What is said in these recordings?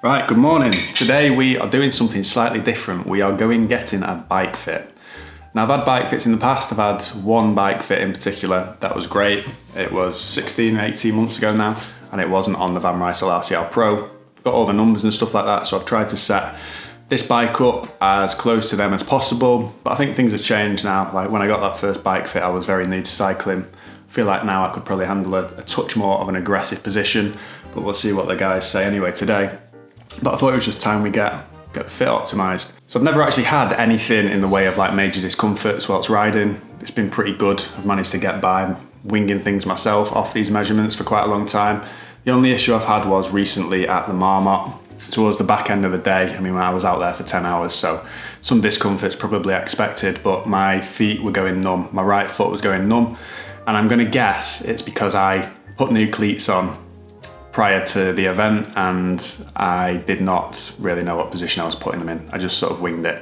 Right, good morning. Today we are doing something slightly different. We are going getting a bike fit. Now I've had bike fits in the past. I've had one bike fit in particular that was great. It was 16, 18 months ago now, and it wasn't on the Van Rysel RCR Pro. I've got all the numbers and stuff like that, so I've tried to set this bike up as close to them as possible, but I think things have changed now. Like when I got that first bike fit, I was very new to cycling. I feel like now I could probably handle a touch more of an aggressive position, but we'll see what the guys say anyway today. But I thought it was just time we get the fit optimised. So I've never actually had anything in the way of like major discomforts whilst riding. It's been pretty good. I've managed to get by winging things myself off these measurements for quite a long time. The only issue I've had was recently at the Marmot towards the back end of the day. I mean, when I was out there for 10 hours, so some discomfort's probably expected, but my feet were going numb. My right foot was going numb, and I'm gonna guess it's because I put new cleats on prior to the event and I did not really know what position I was putting them in. I just sort of winged it,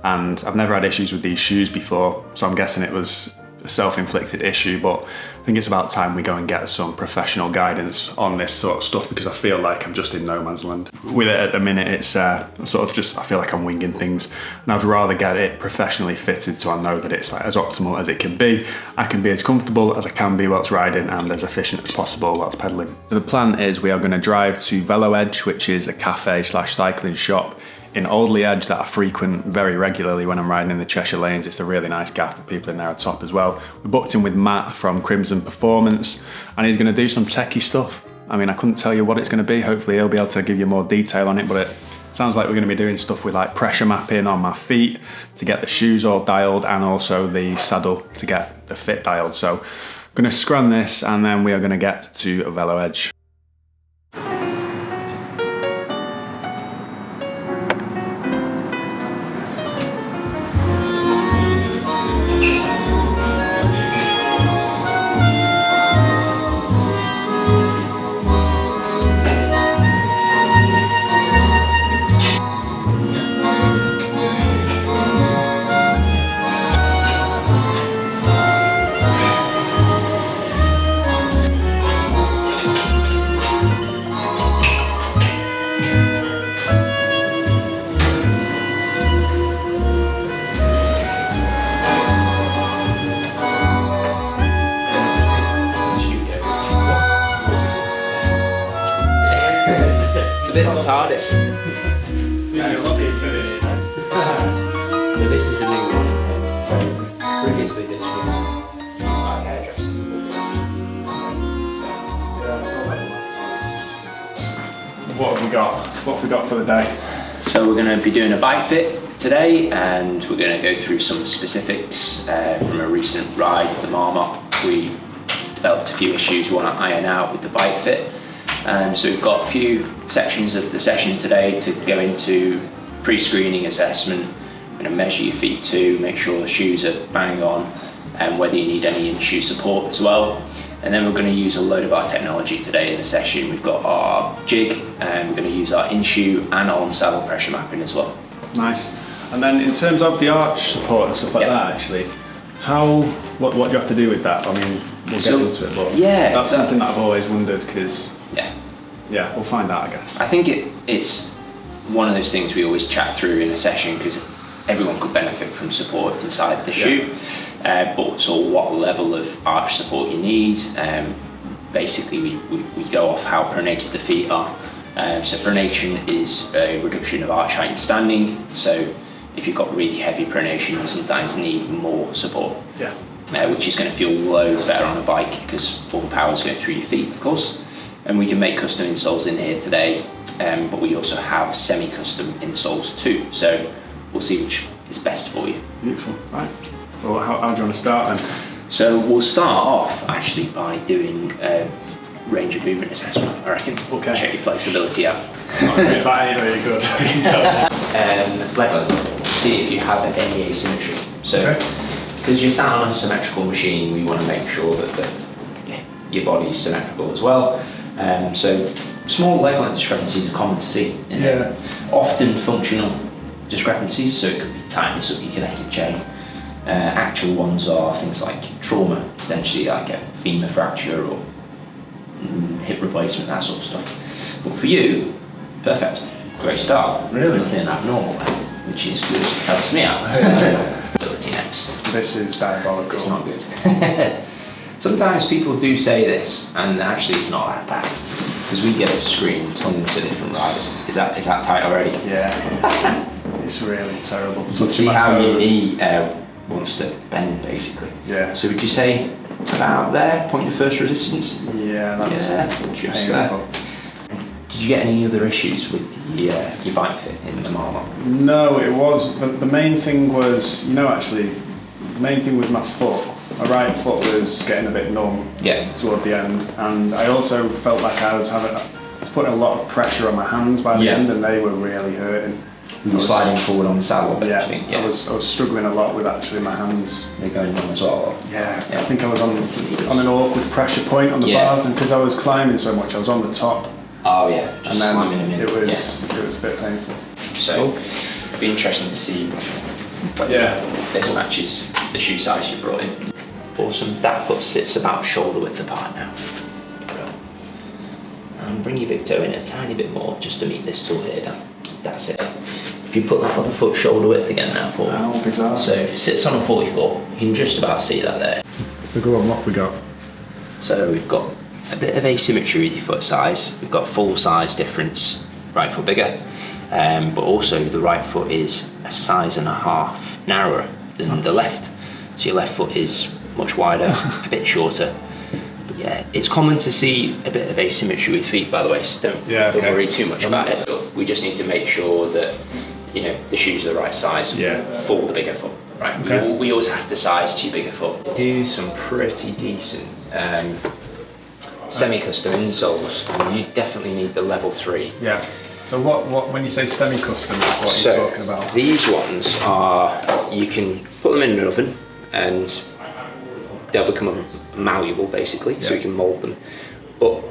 and I've never had issues with these shoes before, so I'm guessing it was a self-inflicted issue, but I think it's about time we go and get some professional guidance on this sort of stuff, because I feel like I'm just in no man's land. With it at the minute, it's sort of just, I feel like I'm winging things, and I'd rather get it professionally fitted so I know that it's like as optimal as it can be. I can be as comfortable as I can be whilst riding and as efficient as possible whilst pedaling. So the plan is we are going to drive to Velo Edge, which is a cafe / cycling shop in Velo Edge that I frequent very regularly when I'm riding in the Cheshire lanes. It's a really nice gaff, the people in there are top as well. We booked in with Matt from Crimson Performance, and he's going to do some techie stuff. I mean, I couldn't tell you what it's going to be. Hopefully he'll be able to give you more detail on it, but it sounds like we're going to be doing stuff with like pressure mapping on my feet to get the shoes all dialed, and also the saddle to get the fit dialed. So I'm going to scran this and then we are going to get to Velo Edge. It's a bit of a TARDIS. So this is a new one. So previously this was our hairdresser. What have we got? What have we got for the day? So we're going to be doing a bike fit today, and we're going to go through some specifics from a recent ride at the Marmot. We developed a few issues we want to iron out with the bike fit. So we've got a few sections of the session today to go into pre-screening assessment. We're going to measure your feet too, make sure the shoes are bang on, and whether you need any in-shoe support as well. And then we're going to use a load of our technology today in the session. We've got our jig, and we're going to use our in-shoe and on-saddle pressure mapping as well. Nice. And then in terms of the arch support and stuff like that, actually, what do you have to do with that? I mean, we'll get into it, but that's something that I've always wondered, because yeah, we'll find out, I guess. I think it's one of those things we always chat through in a session, because everyone could benefit from support inside the shoe, but so what level of arch support you need. Basically we go off how pronated the feet are. So pronation is a reduction of arch height in standing, so if you've got really heavy pronation you sometimes need more support, which is going to feel loads better on a bike because all the power is going through your feet, of course. And we can make custom insoles in here today, but we also have semi-custom insoles too, so we'll see which is best for you. Beautiful. Right. Well, how do you want to start then? So we'll start off actually by doing a range of movement assessment, I reckon. Okay. Check your flexibility out. It's not really good. Leg length. See if you have any asymmetry. So, because you're sat on a symmetrical machine, we want to make sure that your body's symmetrical as well. So small leg length discrepancies are common to see. Often functional discrepancies, so it could be tightness of your connective chain. Actual ones are things like trauma, potentially like a femur fracture or hip replacement, that sort of stuff. But for you, perfect. Great start. Really? Nothing abnormal there, which is good. Helps me out. Ability next. This is diabolical. It's not good. Sometimes people do say this, and actually it's not that bad. Because we get it screamed tons of different riders. Is that tight already? Yeah. It's really terrible. See how your knee wants to bend, basically. Yeah. So would you say about there, point of first resistance? Yeah, that's just painful. Did you get any other issues with your bike fit in the Marlon? No, it was, the main thing was, the main thing was my foot. My right foot was getting a bit numb toward the end, and I also felt like I was putting a lot of pressure on my hands by the end, and they were really hurting. You were sliding forward on the saddle a bit, yeah, I think. I was struggling a lot with actually my hands. They're going numb as well? Yeah, I think I was on an awkward pressure point on the bars, and because I was climbing so much, I was on the top. Oh yeah, just and then slamming them in. It was a bit painful. So, it'd be interesting to see this matches the shoe size you brought in. Awesome, that foot sits about shoulder width apart now. And bring your big toe in a tiny bit more just to meet this tool here down. That's it. If you put that other foot shoulder width again now for me. How bizarre. So if it sits on a 44, you can just about see that there. So go on, what have we got? So we've got a bit of asymmetry with your foot size. We've got full size difference, right foot bigger, but also the right foot is a size and a half narrower than the left. So your left foot is much wider, a bit shorter. But yeah, it's common to see a bit of asymmetry with feet, by the way, so don't worry too much about it. We just need to make sure that the shoes are the right size for the bigger foot. Right? Okay. We always have to size to your bigger foot. Do some pretty decent semi-custom insoles, and you definitely need the level 3. Yeah. So what when you say semi-custom, what are you talking about? These ones are, you can put them in an oven and they'll become malleable basically, so you can mould them. But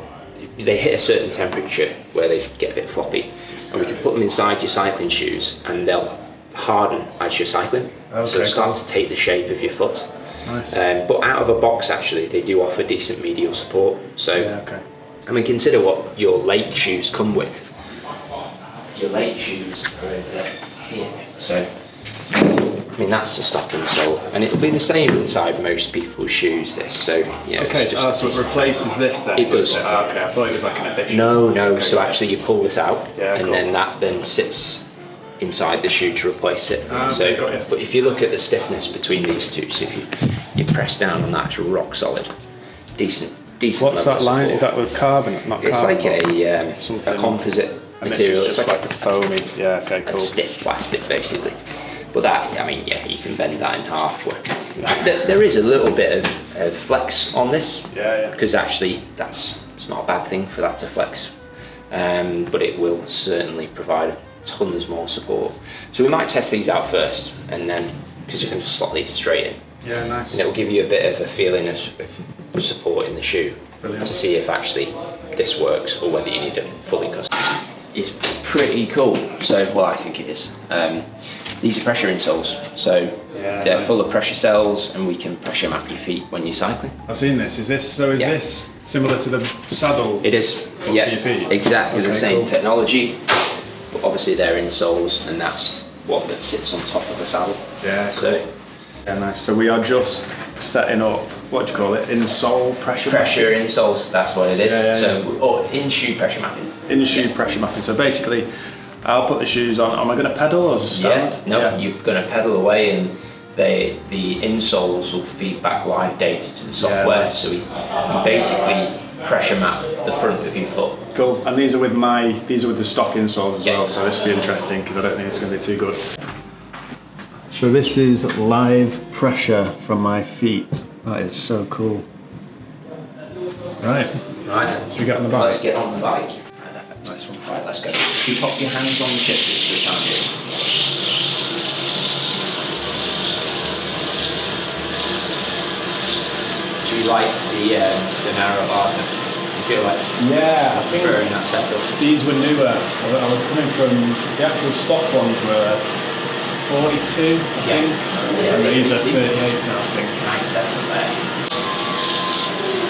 they hit a certain temperature where they get a bit floppy, and we can put them inside your cycling shoes and they'll harden as you're cycling. Okay, so start to take the shape of your foot. Nice. But out of a box, actually, they do offer decent medial support. So, I mean, consider what your lake shoes come with. Your lake shoes are over here. So, I mean, that's the stock insole, and it'll be the same inside most people's shoes. This, so Okay, so it replaces this then. It does. Okay, I thought it was like an addition. No. Okay, so actually, you pull this out, and cool. then that sits inside the shoe to replace it. Okay, got you. But if you look at the stiffness between these two, so if you press down on that, it's rock solid, decent. What's that line? Is that with carbon? Not it's carbon. It's like a composite material. It's like a foamy. Yeah. Okay. Cool. Stiff plastic, basically. But that, I mean, you can bend that in half. There is a little bit of flex on this. Yeah. Because actually, it's not a bad thing for that to flex, but it will certainly provide tons more support. So we might test these out first, and then because you can just slot these straight in. Yeah, nice. And it will give you a bit of a feeling of support in the shoe. Brilliant. To see if actually this works or whether you need it fully custom. It's pretty cool. So, well, I think it is. These are pressure insoles, so they're full of pressure cells, and we can pressure map your feet when you're cycling. I've seen this. Is this similar to the saddle? It is. For your feet? Exactly the same cool. technology. But obviously they're insoles, and that's what that sits on top of the saddle. Yeah. Cool. So nice. So we are just setting up. What do you call it? Insole pressure. Pressure insoles. That's what it is. Yeah. Or in shoe pressure mapping. In shoe pressure mapping. So basically, I'll put the shoes on. Am I going to pedal or just stand? You're going to pedal away, and the insoles will feed back live data to the software. Nice. So we basically pressure map the front of your foot. Cool. And these are with the stock insoles as well. So this will be interesting because I don't think it's going to be too good. So this is live pressure from my feet. That is so cool. Right. Should we get on the bike? Let's get on the bike. Perfect. Nice one. Right, let's go. If you pop your hands on the shifters for the time being. Do you like the narrow bars? You feel like preferring that setup? These were newer. I was coming from the actual stock ones were 42, I think. And these are 38 now, I think. Nice setup there.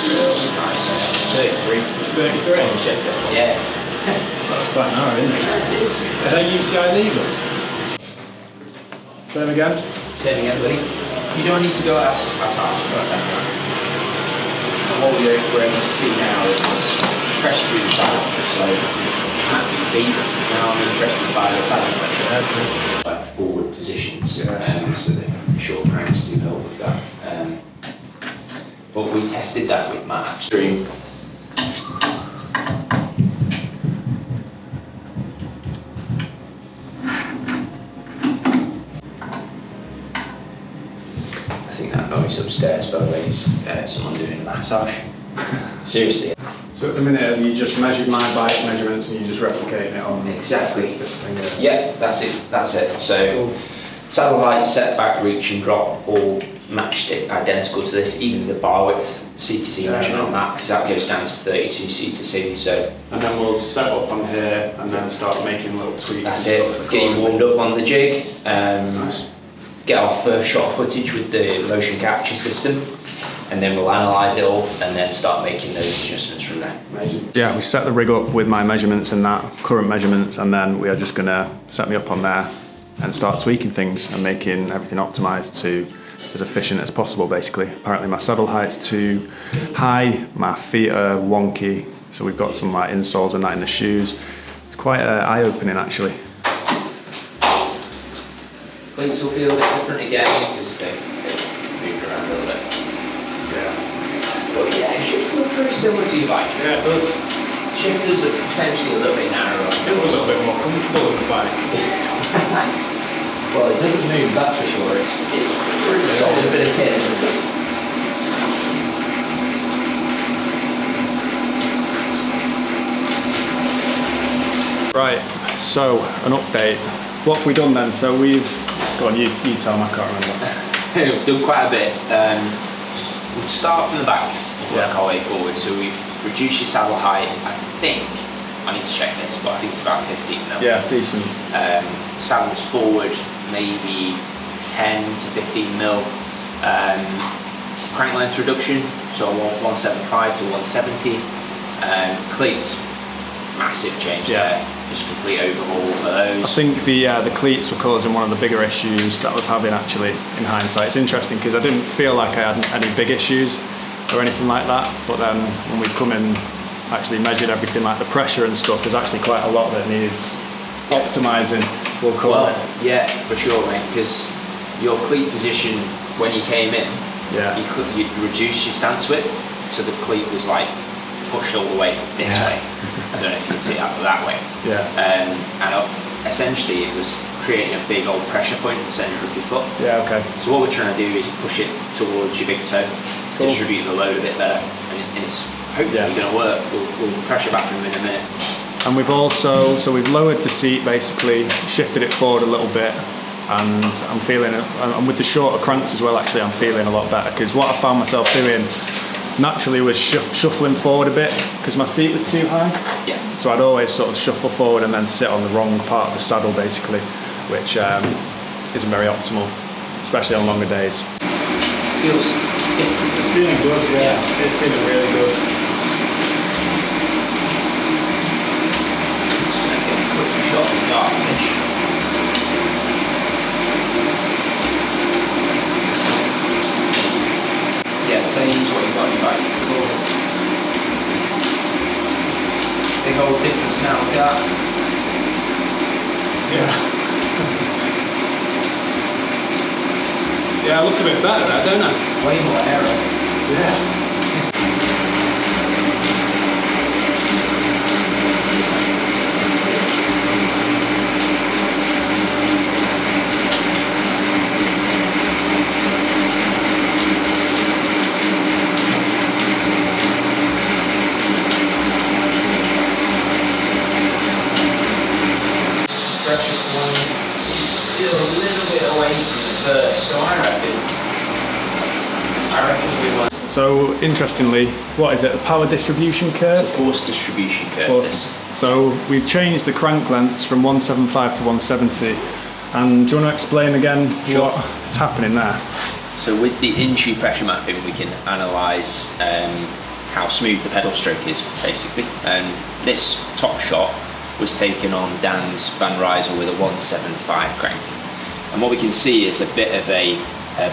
Really nice. 33. 33? Yeah. That's quite narrow, isn't it? It is. Are they UCI legal? Same again? Same again, buddy. You don't need to go as hard. And what we're able to see now is this pressure through the saddle. So at your feet, now I'm interested by the saddle pressure. Like forward positions, so the short cranks do help with that. But we tested that with Matt Extreme. I think that noise upstairs, by the way, is someone doing a massage. Seriously. So at the minute, have you just measured my bike measurements and you just replicating it on Exactly. this thing here? Yeah, that's it. So saddle height, setback, reach and drop all matched it identical to this, even the bar width, C to C measurement on that, because that goes down to 32 C to C. So and then we'll set up on here and then start making little tweaks. That's and it. stuff. Get you warmed up on the jig. Nice. Get our first shot of footage with the motion capture system, and then we'll analyse it all and then start making those adjustments from there. Amazing. Yeah, we set the rig up with my measurements and that, current measurements, and then we are just gonna set me up on there and start tweaking things and making everything optimised to as efficient as possible, basically. Apparently my saddle height's too high, my feet are wonky, so we've got some like insoles and that in the shoes. It's quite eye-opening actually. Cleats will feel a bit different again because they moved around a little bit. Yeah. But yeah, it should feel very similar to your bike. Yeah, it does. Shifters are potentially a little bit narrower. It feels a little bit more comfortable with the bike. Well, it doesn't move, that's for sure. It's a pretty solid bit of kit, isn't it? Right, so an update. What have we done then? So we've, go on, you tell them, I can't remember. We've done quite a bit. We'll start from the back and work our way forward. So we've reduced your saddle height, I think, I need to check this, but I think it's about 15 mil. Yeah, decent. Saddles forward, maybe 10 to 15 mil. Crank length reduction, so 175 to 170. Cleats, massive change there. Just complete overhaul for those. I think the cleats were causing one of the bigger issues that I was having actually in hindsight. It's interesting because I didn't feel like I had any big issues or anything like that, but then when we come in, actually measured everything like the pressure and stuff, there's actually quite a lot that needs optimising, we'll call it. Yeah, for sure, mate, because your cleat position when you came in, you reduced your stance width, so the cleat was like pushed all the way this way. I don't know if you can see that way. Yeah. And essentially it was creating a big old pressure point in the centre of your foot. Yeah, okay. So what we're trying to do is push it towards your big toe, distribute the load a bit better, and it's hopefully going to work. We'll pressure back them in a minute. And we've also, so we've lowered the seat basically, shifted it forward a little bit, and I'm feeling it, and with the shorter cranks as well actually, I'm feeling a lot better, because what I found myself doing naturally was shuffling forward a bit because my seat was too high. Yeah. So I'd always sort of shuffle forward and then sit on the wrong part of the saddle basically, which isn't very optimal, especially on longer days. It's feeling good, yeah. It's feeling really good. Just going to get a quick shot of the dark finish. Yeah, same as what you got in your bike. Cool. Big old difference now, look at that. Yeah. Yeah, I look a bit better there, don't I? Way more aero. Yeah. Pressure point is still a little bit away from the first, so I reckon we want. So interestingly, what is it? The power distribution curve? It's a force distribution curve. Force. So we've changed the crank lengths from 175 to 170. And do you want to explain again what's happening there? So with the in-shoe pressure mapping, we can analyse how smooth the pedal stroke is, basically. This top shot was taken on Dan's Van Rysel with a 175 crank. And what we can see is a bit of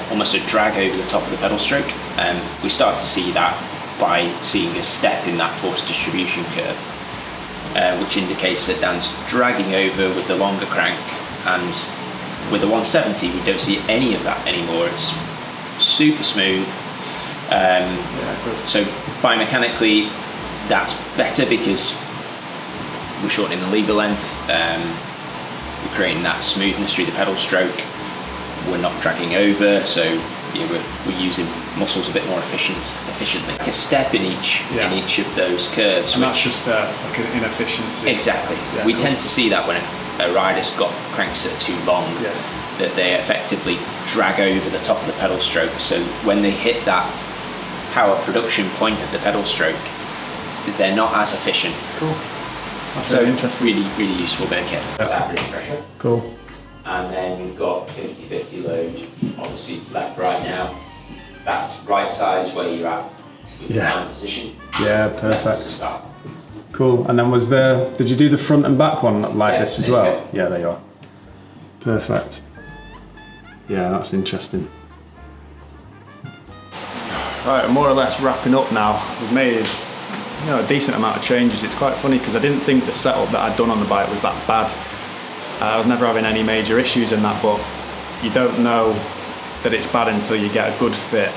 almost a drag over the top of the pedal stroke. We start to see that by seeing a step in that force distribution curve, which indicates that Dan's dragging over with the longer crank, and with the 170 we don't see any of that anymore. It's super smooth. So biomechanically that's better because we're shortening the lever length, we're creating that smoothness through the pedal stroke, we're not dragging over, so we're using muscles a bit more efficiently. Like a step in each of those curves. And that's just like an inefficiency. Exactly. We tend to see that when a rider's got cranks that are too long, that they effectively drag over the top of the pedal stroke. So when they hit that power production point of the pedal stroke, they're not as efficient. Cool. That's very interesting. Really useful bit of kit. That's average pressure. Cool. And then you've got 50-50 load, obviously left, right now. That's right size where you're at with the down position. Yeah, perfect. Cool. And then did you do the front and back one like this as well? Yeah, there you are. Perfect. Yeah, that's interesting. Right, we're more or less wrapping up now. We've made a decent amount of changes. It's quite funny because I didn't think the setup that I'd done on the bike was that bad. I was never having any major issues in that, but you don't know that it's bad until you get a good fit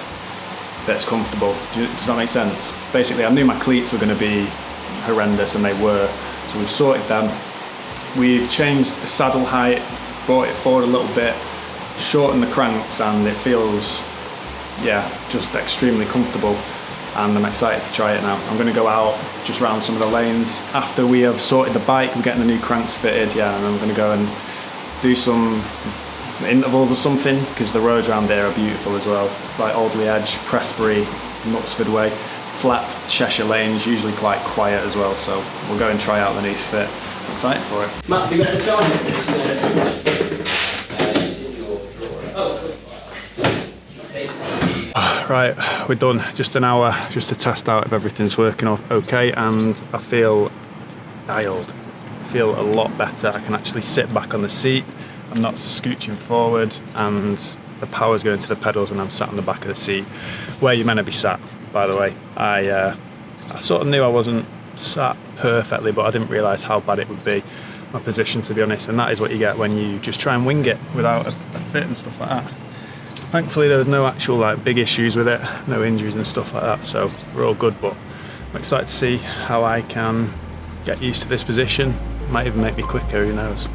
that's comfortable. Does that make sense? Basically, I knew my cleats were going to be horrendous, and they were. So we've sorted them. We've changed the saddle height, brought it forward a little bit, shortened the cranks, and it feels, just extremely comfortable. And I'm excited to try it now. I'm going to go out just round some of the lanes. After we have sorted the bike, we're getting the new cranks fitted, and I'm going to go and do some intervals or something, because the roads around there are beautiful as well. It's like Velo Edge, Prestbury, Knutsford Way, flat Cheshire lanes, usually quite quiet as well, so we'll go and try out the new fit. I'm excited for it. Matt, have you got the time of this? It's in your drawer. Oh, cool. Right, we're done. Just an hour just to test out if everything's working okay, and I feel dialed. I feel a lot better. I can actually sit back on the seat. I'm not scooching forward, and the power's going to the pedals when I'm sat on the back of the seat, where you're meant to be sat, by the way. I sort of knew I wasn't sat perfectly, but I didn't realise how bad it would be, my position, to be honest, and that is what you get when you just try and wing it without a fit and stuff like that. Thankfully there was no actual big issues with it, no injuries and stuff like that, so we're all good, but I'm excited to see how I can get used to this position. Might even make me quicker, who knows.